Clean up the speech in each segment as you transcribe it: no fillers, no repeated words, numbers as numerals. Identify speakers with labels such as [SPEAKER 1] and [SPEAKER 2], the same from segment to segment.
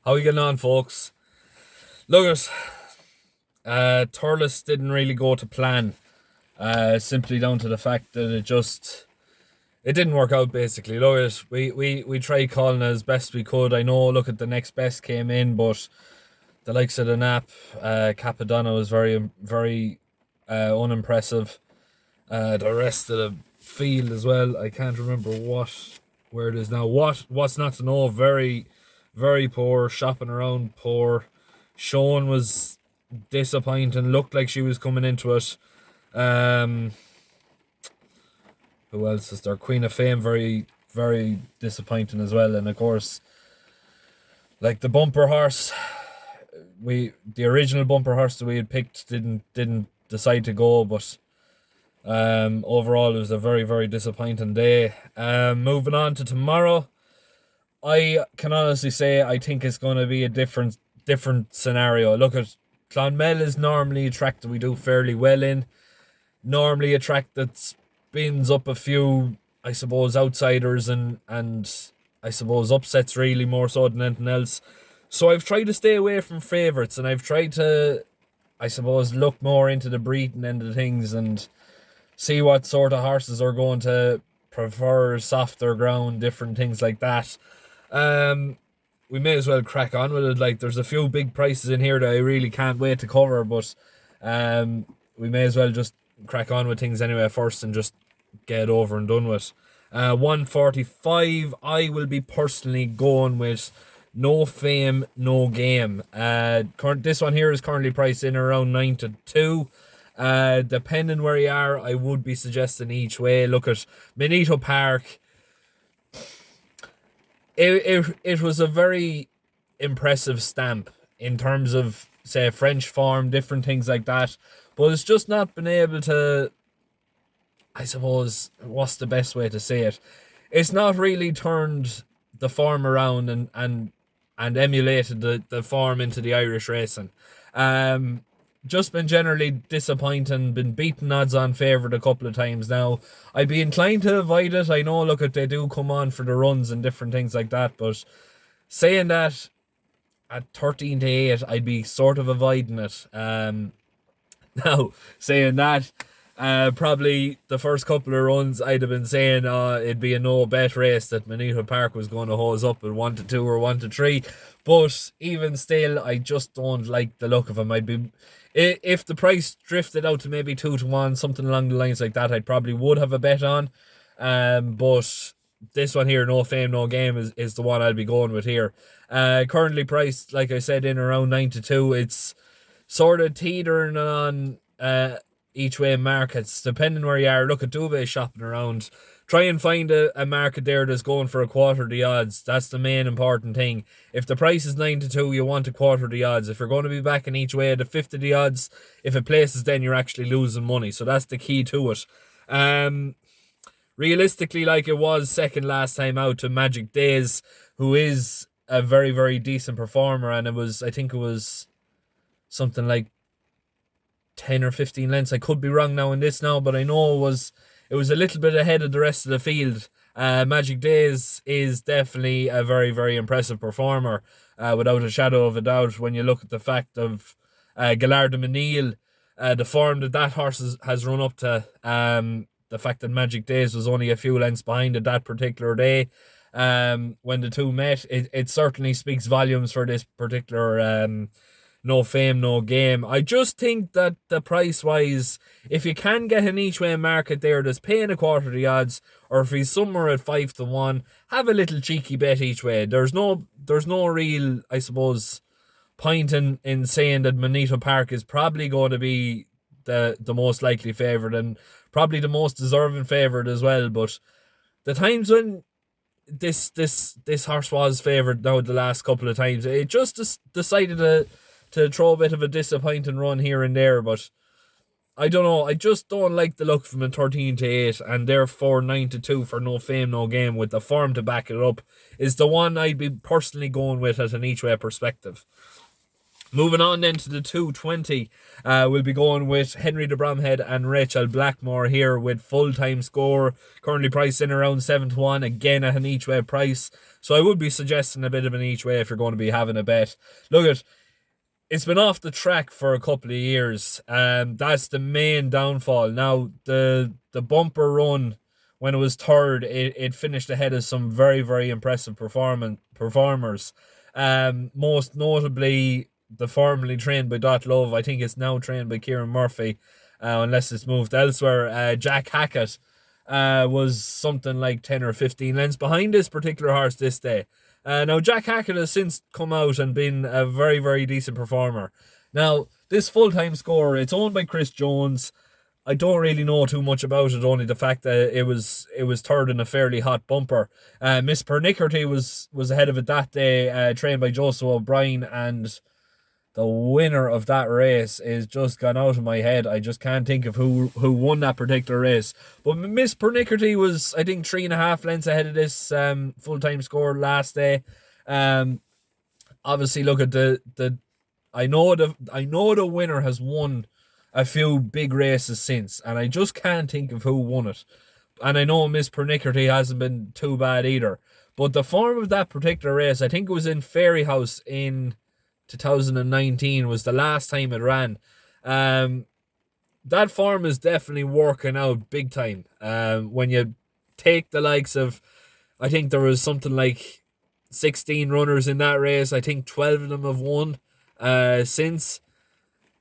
[SPEAKER 1] How are you getting on, folks? Look at Turles didn't really go to plan. Simply down to the fact that it didn't work out. Basically, look at we tried calling as best we could. I know. Look at the next best came in, but the likes of the Nap, Capadonna was very unimpressive. The rest of the field as well. I can't remember where it is now. What's not to know? Very poor. Shopping around poor. Sean was disappointing. Looked like she was coming into it. Um, who else is there? Queen of Fame, very disappointing as well. And of course, like the bumper horse, the original bumper horse that we had picked didn't decide to go, but overall it was a very disappointing day. Moving on to tomorrow, I can honestly say I think it's going to be a different scenario. Look at Clonmel is normally a track that we do fairly well in. Normally a track that spins up a few, I suppose, outsiders and I suppose upsets really more so than anything else. So I've tried to stay away from favourites, and I've tried to, I suppose, look more into the breeding end of things and see what sort of horses are going to prefer softer ground, different things like that. We may as well crack on with it. Like, there's a few big prices in here that I really can't wait to cover, but we may as well just crack on with things anyway first and just get it over and done with. 145, I will be personally going with No Fame, No Game. This one here is currently priced in around 9 to 2. Depending where you are, I would be suggesting each way. Look at Benito Park. It was a very impressive stamp in terms of, say, French form, different things like that. But it's just not been able to, I suppose, what's the best way to say it? It's not really turned the form around and emulated the form into the Irish racing. Just been generally disappointing, been beaten odds on favourite a couple of times now. I'd be inclined to avoid it. I know, look, they do come on for the runs and different things like that, but saying that, at 13 to 8, I'd be sort of avoiding it. Now, saying that, probably the first couple of runs I'd have been saying it'd be a no bet race that Benito Park was going to hose up at 1 to 2 or 1 to 3, but even still, I just don't like the look of him. If the price drifted out to maybe 2 to 1, something along the lines like that, I probably would have a bet on. But this one here, No Fame, No Game, is the one I'll be going with here. Currently priced, like I said, in around 9 to 2. It's sort of teetering on each way markets, depending where you are. Look at Dubé shopping around. Try and find a market there that's going for a quarter the odds. That's the main important thing. If the price is 9 to 2, you want a quarter the odds. If you're going to be backing each way at a fifth of the odds, if it places, then you're actually losing money. So that's the key to it. Realistically, like it was second last time out to Magic Days, who is a very decent performer, and I think it was something like 10 or 15 lengths. I could be wrong now in this now, but I know it was a little bit ahead of the rest of the field. Magic Days is definitely a very impressive performer, without a shadow of a doubt. When you look at the fact of Gallard de Menil, the form that horse has run up to, the fact that Magic Days was only a few lengths behind it that particular day, when the two met, it certainly speaks volumes for this particular No Fame, No Game. I just think that the price wise, if you can get an each way market there that's paying a quarter of the odds, or if he's somewhere at 5 to 1, have a little cheeky bet each way. There's no real, I suppose, point in saying that Benito Park is probably going to be the most likely favourite and probably the most deserving favourite as well. But the times when this horse was favoured now the last couple of times, it just decided to throw a bit of a disappointing run here and there. But I don't know, I just don't like the look from a 13 to 8, and therefore 9 to 2 for No Fame, No Game with the form to back it up is the one I'd be personally going with at an each way perspective. Moving on then to the 220, we'll be going with Henry de Bromhead and Rachel Blackmore here with full-time score, currently priced in around 7-1, again at an each-way price. So I would be suggesting a bit of an each-way if you're going to be having a bet. Look, it's been off the track for a couple of years. That's the main downfall. Now, the bumper run when it was third, it finished ahead of some very, very impressive performers. Most notably, the formerly trained by Dot Love. I think it's now trained by Kieran Murphy, unless it's moved elsewhere. Jack Hackett was something like 10 or 15 lengths behind this particular horse this day. Now, Jack Hackett has since come out and been a very, very decent performer. Now, this full-time score, it's owned by Chris Jones. I don't really know too much about it, only the fact that it was third in a fairly hot bumper. Miss Pernickety was ahead of it that day, trained by Joseph O'Brien, and the winner of that race is just gone out of my head. I just can't think of who won that particular race. But Miss Pernickety was, I think, 3.5 lengths ahead of this full-time score last day. Obviously, look at I know the winner has won a few big races since, and I just can't think of who won it. And I know Miss Pernickety hasn't been too bad either. But the form of that particular race, I think it was in Fairyhouse in 2019 was the last time it ran. That form is definitely working out big time. When you take the likes of, I think there was something like 16 runners in that race. I think 12 of them have won since.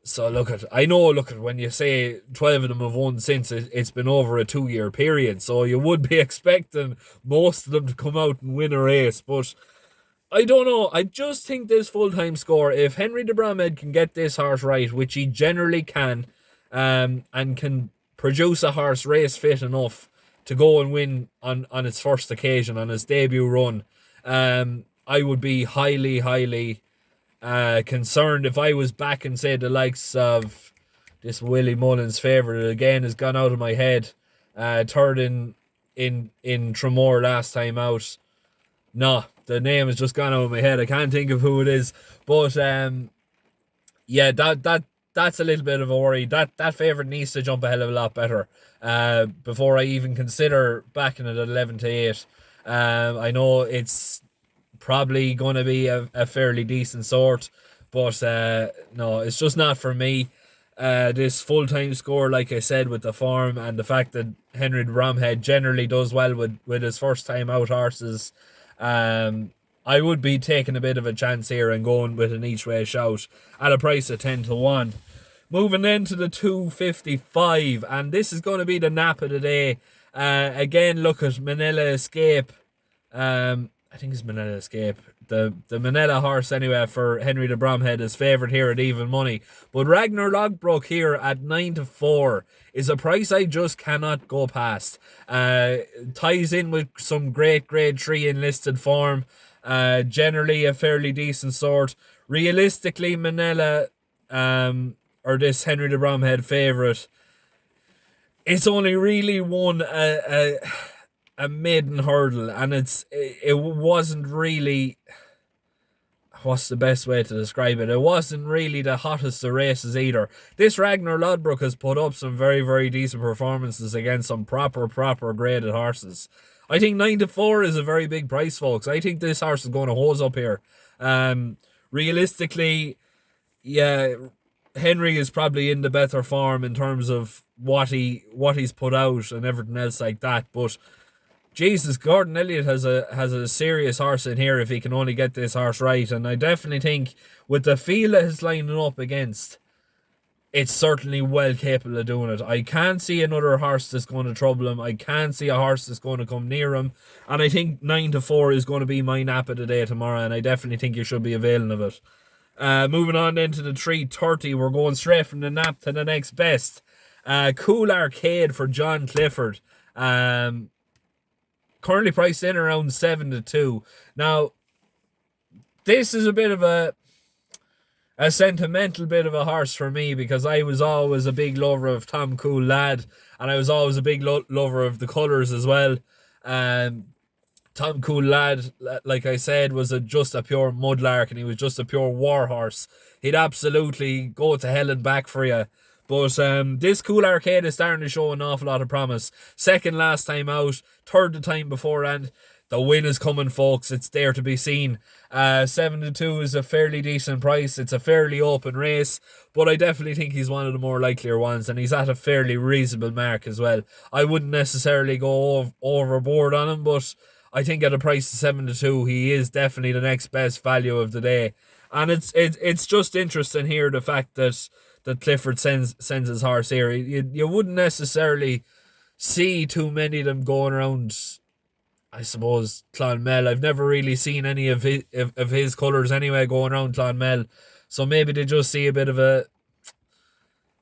[SPEAKER 1] So look at when you say 12 of them have won since, it's been over a 2-year period. So you would be expecting most of them to come out and win a race, but I don't know. I just think this full-time score, if Henry de Bromhead can get this horse right, which he generally can, and can produce a horse race fit enough to go and win on its first occasion, on its debut run, I would be highly, highly concerned if I was back and say the likes of this Willie Mullins favourite again has gone out of my head. Third in Tremor last time out. No, the name has just gone out of my head. I can't think of who it is. But yeah, that's a little bit of a worry. That favourite needs to jump a hell of a lot better before I even consider backing it at 11-8. I know it's probably going to be a fairly decent sort, but no, it's just not for me. This full-time score, like I said, with the form and the fact that Henry de Bromhead generally does well with his first time out horses, I would be taking a bit of a chance here and going with an each way shout at a price of 10-1. Moving then to the 255, and this is going to be the nap of the day. Again, look at Manila Escape. I think it's Manila Escape. The Manila horse, anyway, for Henry de Bromhead is favourite here at even money. But Ragnar Logbrook here at 9-4 is a price I just cannot go past. Ties in with some great grade 3 enlisted form. Generally a fairly decent sort. Realistically, Manila, or this Henry de Bromhead favourite, it's only really won a maiden hurdle, and it wasn't really, what's the best way to describe it? It wasn't really the hottest of races either. This Ragnar Lodbrok has put up some very, very decent performances against some proper graded horses. I think 9-4 is a very big price, folks. I think this horse is going to hose up here. Realistically, yeah, Henry is probably in the better form in terms of what he's put out and everything else like that, but Jesus, Gordon Elliott has a serious horse in here if he can only get this horse right. And I definitely think with the field that he's lining up against, it's certainly well capable of doing it. I can't see another horse that's going to trouble him. I can't see a horse that's going to come near him. And I think 9-4 is going to be my nap of the day tomorrow. And I definitely think you should be availing of it. Moving on then to the 330. We're going straight from the nap to the next best. Cool Arcade for John Clifford. Currently priced in around 7-2. Now, this is a bit of a sentimental bit of a horse for me, because I was always a big lover of Tom Cool Lad, and I was always a big lover of the colours as well. Tom Cool Lad, like I said, was just a pure mudlark, and he was just a pure war horse. He'd absolutely go to hell and back for you. But this Cool Arcade is starting to show an awful lot of promise. Second last time out, third the time before, and the win is coming, folks. It's there to be seen. 7-2 is a fairly decent price. It's a fairly open race, but I definitely think he's one of the more likelier ones, and he's at a fairly reasonable mark as well. I wouldn't necessarily go overboard on him, but I think at a price of 7-2, he is definitely the next best value of the day. And it's just interesting here, the fact that Clifford sends his horse here. You wouldn't necessarily see too many of them going around, I suppose, Clonmel. I've never really seen any of his colours anyway going around Clonmel. So maybe they just see a bit of a,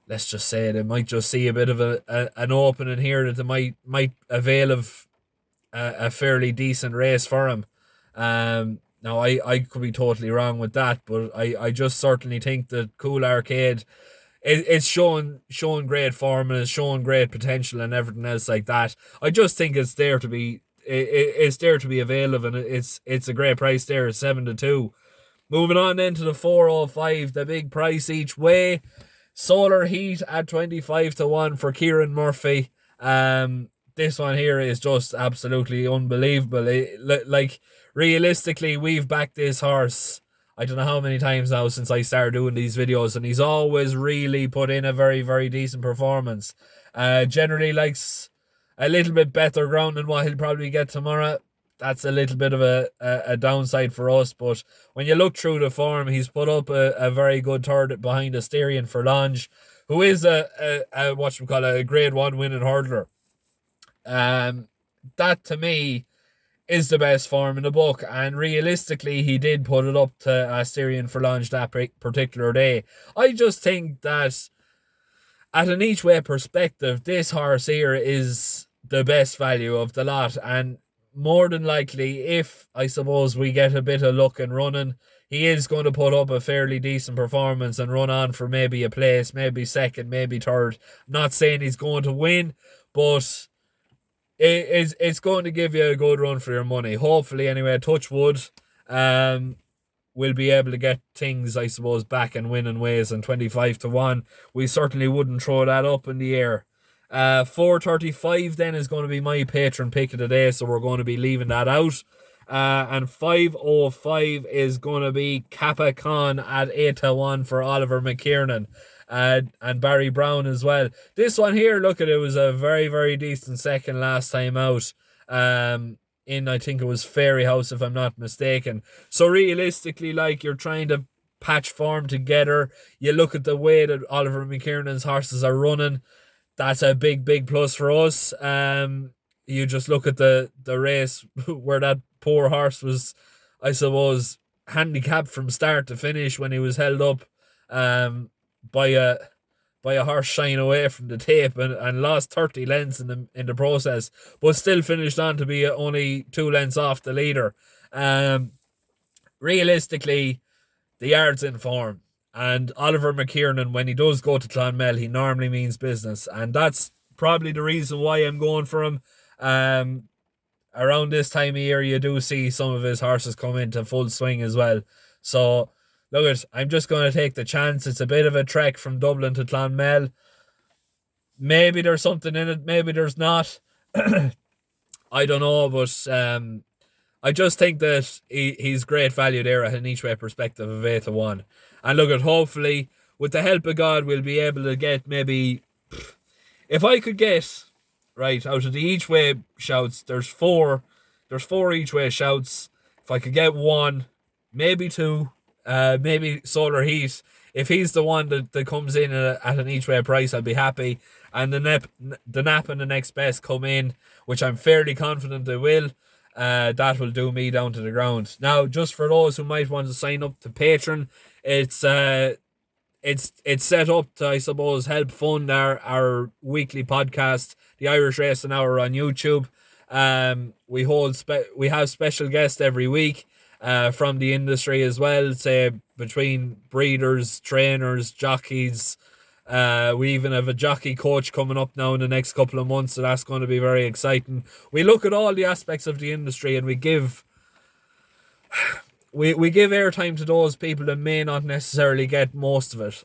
[SPEAKER 1] let's just say they might just see a bit of an opening here that they might avail of a fairly decent race for him. Now I could be totally wrong with that, but I just certainly think that Cool Arcade it's showing great form and it's showing great potential and everything else like that. I just think it's there to be it's there to be available, and it's a great price there at 7-2. Moving on then to the 405, the big price each way. Solar Heat at 25-1 for Kieran Murphy. This one here is just absolutely unbelievable. Like, realistically, we've backed this horse I don't know how many times now since I started doing these videos, and he's always really put in a very, very decent performance. Generally likes a little bit better ground than what he'll probably get tomorrow. That's a little bit of a downside for us, but when you look through the form, he's put up a very good third behind Asterion Forlange, who is a grade 1 winning hurdler. That to me is the best form in the book, and realistically he did put it up to Asterion Forlange that particular day. I just think that at an each way perspective, this horse here is the best value of the lot, and more than likely, if I suppose we get a bit of luck and running, he is going to put up a fairly decent performance and run on for maybe a place, maybe second, maybe third. Not saying he's going to win, but it's going to give you a good run for your money. Hopefully, anyway, touch wood, we'll be able to get things, I suppose, back in winning ways. And 25-1, we certainly wouldn't throw that up in the air. 435 then is going to be my patron pick of the day, so we're going to be leaving that out. And 505 is going to be Kappa Khan at 8-1 for Oliver McKiernan. And Barry Brown as well. This one here, look at it, was a very, very decent second last time out. In, I think it was Fairy House, if I'm not mistaken. So realistically, like, you're trying to patch form together. You look at the way that Oliver McKiernan's horses are running. That's a big, big plus for us. You just look at the race where that poor horse was, I suppose, handicapped from start to finish when he was held up by a horse shying away from the tape and lost 30 lengths in the process, but still finished on to be only 2 lengths off the leader. Realistically, the yard's in form, and Oliver McKiernan, when he does go to Clonmel, he normally means business, and that's probably the reason why I'm going for him. Around this time of year, you do see some of his horses come into full swing as well. So look, I'm just going to take the chance. It's a bit of a trek from Dublin to Clonmel. Maybe there's something in it, maybe there's not. I don't know, but I just think that he's great value there at an each way perspective of 8-1. And look, hopefully, with the help of God, we'll be able to get maybe, if I could get, right, out of the each way shouts, there's four each way shouts. If I could get one, maybe two, maybe Solar Heat, if he's the one that comes in at an each way price, I'll be happy. And the Nap and the Next Best come in, which I'm fairly confident they will. That will do me down to the ground. Now, just for those who might want to sign up to Patreon, it's set up to, I suppose, help fund our weekly podcast, the Irish Racing Hour on YouTube. We have special guests every week from the industry as well, say between breeders, trainers, jockeys, We even have a jockey coach coming up now in the next couple of months, so that's going to be very exciting. We look at all the aspects of the industry and we give airtime to those people that may not necessarily get most of it.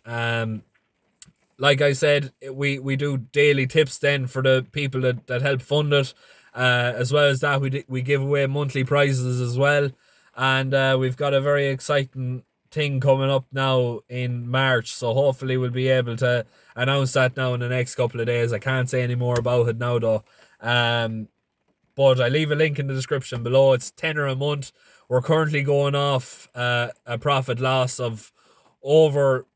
[SPEAKER 1] Like I said, we do daily tips then for the people that help fund it. As well as that, we give away monthly prizes as well, and we've got a very exciting thing coming up now in March. So hopefully we'll be able to announce that now in the next couple of days. I can't say any more about it now though. But I leave a link in the description below. It's tenner a month. We're currently going off a profit loss of over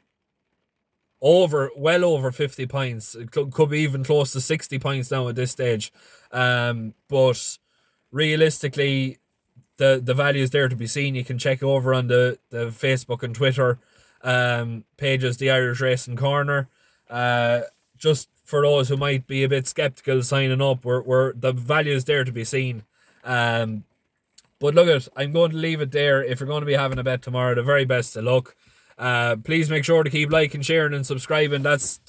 [SPEAKER 1] well over 50 pints. It could be even close to 60 pints now at this stage. But realistically, the value is there to be seen. You can check over on the Facebook and Twitter pages, the Irish Racing Corner. Just for those who might be a bit skeptical signing up, we're the value is there to be seen. But look, I'm going to leave it there. If you're going to be having a bet tomorrow, the very best of luck. Please make sure to keep liking, sharing and subscribing. That's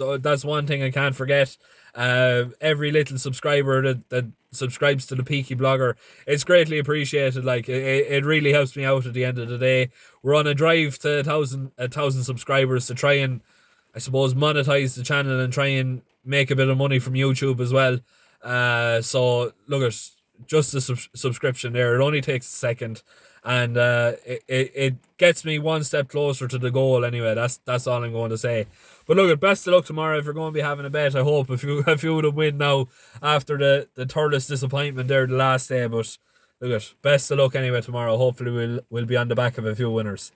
[SPEAKER 1] one thing I can't forget. Every little subscriber that subscribes to the Peaky blogger, it's greatly appreciated. Like it really helps me out at the end of the day. We're on a drive to a thousand subscribers to try and, I suppose, monetize the channel and try and make a bit of money from YouTube as well. So look at just a subscription there. It only takes a second, and it gets me one step closer to the goal. Anyway, that's all I'm going to say. But look, best of luck tomorrow. If you're going to be having a bet, I hope if you would have win now after the thirdest disappointment there the last day. But look, best of luck anyway tomorrow. Hopefully we'll be on the back of a few winners.